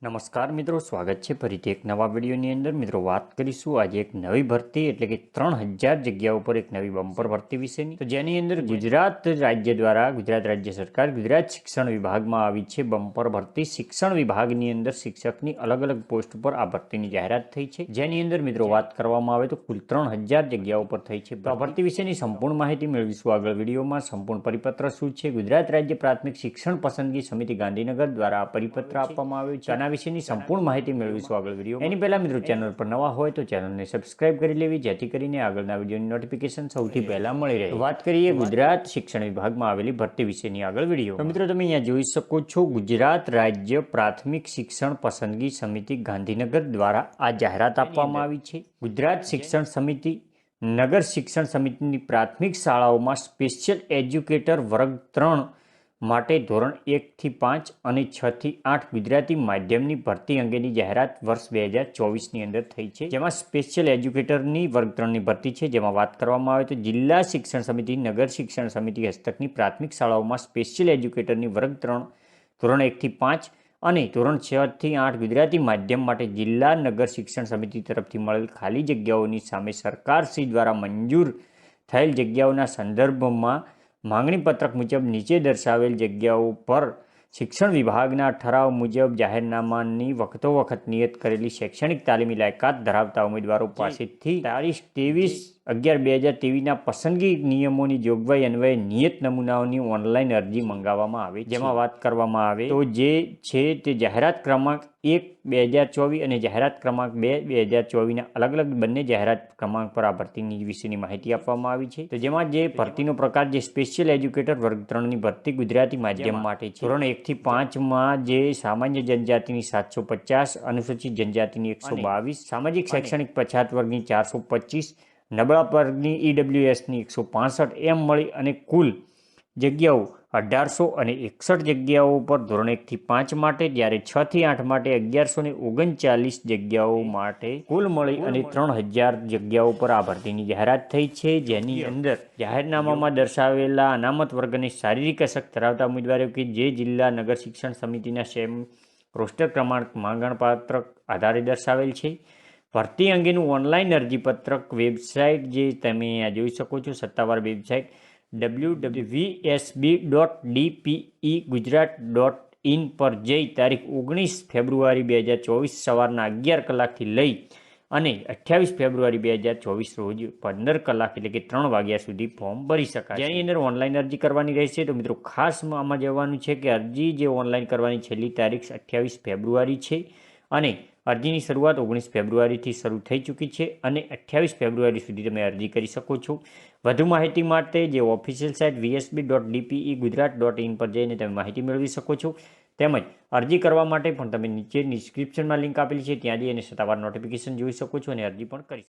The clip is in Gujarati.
નમસ્કાર મિત્રો, સ્વાગત છે ફરીથી એક નવા વિડીયોની અંદર. મિત્રો, વાત કરીશું આજે એક નવી ભરતી એટલે કે 3000 જગ્યાઓ પર એક નવી બમ્પર ભરતી વિશેની. તો જેની અંદર ગુજરાત રાજ્ય દ્વારા ગુજરાત રાજ્ય સરકાર ગુજરાત શિક્ષણ વિભાગમાં આવી છે બમ્પર ભરતી. શિક્ષણ વિભાગની અંદર શિક્ષકની અલગ અલગ પોસ્ટ પર આ ભરતીની જાહેરાત થઈ છે. જેની અંદર મિત્રો વાત કરવામાં આવે તો કુલ 3000 જગ્યાઓ પર થઈ છે. તો આ ભરતી વિશેની સંપૂર્ણ માહિતી મેળવીશું આગળ વિડીયોમાં. સંપૂર્ણ પરિપત્ર શું છે, ગુજરાત રાજ્ય પ્રાથમિક શિક્ષણ પસંદગી સમિતિ ગાંધીનગર દ્વારા આ પરિપત્ર આપવામાં આવ્યું છે. વિશેની સંપૂર્ણ માહિતી મેળવીશું આગળ વિડીયો. એની પહેલા મિત્રો ચેનલ પર નવા હોય તો ચેનલને સબસ્ક્રાઇબ કરી લેવી, જેથી કરીને આગળના વિડીયોની નોટિફિકેશન સૌથી પહેલા મળી રહે. વાત કરીએ ગુજરાત શિક્ષણ વિભાગમાં આવેલી ભરતી વિશેની આગળ વિડીયો. તો મિત્રો તમે અહીંયા જોઈ શકો છો, ગુજરાત રાજ્ય પ્રાથમિક શિક્ષણ પસંદગી સમિતિ ગાંધીનગર દ્વારા આ જાહેરાત આપવામાં આવી છે. ગુજરાત શિક્ષણ સમિતિ નગર શિક્ષણ સમિતિની પ્રાથમિક શાળાઓમાં સ્પેશિયલ એજ્યુકેટર વર્ગ 3 માટે ધોરણ 1 થી 5 અને 6 થી 8 ગુજરાતી માધ્યમની ભરતી અંગેની જાહેરાત વર્ષ 2024ની અંદર થઈ છે. જેમાં સ્પેશિયલ એજ્યુકેટરની વર્ગ 3ની ભરતી છે. જેમાં વાત કરવામાં આવે તો જિલ્લા શિક્ષણ સમિતિ નગર શિક્ષણ સમિતિ હસ્તકની પ્રાથમિક શાળાઓમાં સ્પેશિયલ એજ્યુકેટરની વર્ગ 3 ધોરણ 1 થી 5 અને ધોરણ 6 થી 8 ગુજરાતી માધ્યમ માટે જિલ્લા નગર શિક્ષણ સમિતિ તરફથી મળેલ ખાલી જગ્યાઓની સામે સરકારશ્રી દ્વારા મંજૂર થયેલ જગ્યાઓના સંદર્ભમાં માંગણી પત્રક મુજબ નીચે દર્શાવેલ જગ્યાઓ પર શિક્ષણ વિભાગના ઠરાવ મુજબ જાહેરનામાની વખતોવખત નિયત કરેલી શૈક્ષણિક તાલીમી લાયકાત ધરાવતા ઉમેદવારો પાસેથી તારીખ 23/11/2023ના પસંદગી નિયમોની જોગવાઈ અન્વયે નિયત નમૂનાઓની ઓનલાઈન અરજી મંગાવવામાં આવે. જેમાં વાત કરવામાં આવે તો જે છે તે જાહેરાત ક્રમાંક 1/2024 અને જાહેરાત ક્રમાંક 2/2024ના અલગ અલગ બંને જાહેરાત ક્રમાંક પર આ ભરતીની વિશેની માહિતી આપવામાં આવી છે. તો જેમાં જે ભરતીનો પ્રકાર જે સ્પેશિયલ એજ્યુકેટર વર્ગ 3ની ભરતી ગુજરાતી માધ્યમ માટે છે. ધોરણ 1 થી 5માં જે સામાન્ય જનજાતિની 750, અનુસૂચિત જનજાતિની 122, સામાજિક શૈક્ષણિક પછાત વર્ગની 425, નબળા વર્ગની EWSની 165 એમ મળી અને કુલ જગ્યાઓ 1861 જગ્યાઓ પર ધોરણ 1 થી 5 માટે, જ્યારે 6 થી 8 માટે 1139 જગ્યાઓ માટે કુલ મળી અને 3000 જગ્યાઓ પર આ ભરતીની જાહેરાત થઈ છે. જેની અંદર જાહેરનામામાં દર્શાવેલા અનામત વર્ગ અને શારીરિક અશક્ત ધરાવતા ઉમેદવારો કે જે જિલ્લા નગર શિક્ષણ સમિતિના સેમ રોસ્ટર ક્રમાંક માંગણપત્રક આધારે દર્શાવેલ છે. ભરતી અંગેનું ઓનલાઈન અરજીપત્રક વેબસાઇટ જે તમે અહીંયા જોઈ શકો છો, સત્તાવાર વેબસાઇટ www.vsb.dpegujarat.in પર જઈ તારીખ 19 ફેબ્રુઆરી 2024 સવારના 11 કલાકથી લઈ અને 28 ફેબ્રુઆરી 2024 રોજ 15 કલાક એટલે કે 3 વાગ્યા સુધી ફોર્મ ભરી શકાય. જેની અંદર ઓનલાઈન અરજી કરવાની રહેશે. તો મિત્રો ખાસ આમાં જવાનું છે કે અરજી જે ઓનલાઈન કરવાની છેલ્લી તારીખ 28 ફેબ્રુઆરી છે અને અરજીની શરૂઆત 19 ફેબ્રુઆરીથી શરૂ થઈ ચૂકી છે અને 28 ફેબ્રુઆરી સુધી તમે અરજી કરી શકો છો. વધુ માહિતી માટે જે ઓફિશિયલ સાઇટ vsb.dpegujarat.in પર જઈને તમે માહિતી મેળવી શકો છો. તેમજ અરજી કરવા માટે પણ તમે નીચે ડિસ્ક્રિપ્શનમાં લિંક આપેલી છે, ત્યાં જઈને સત્તાવાર નોટિફિકેશન જોઈ શકો છો અને અરજી પણ કરી શકો છો.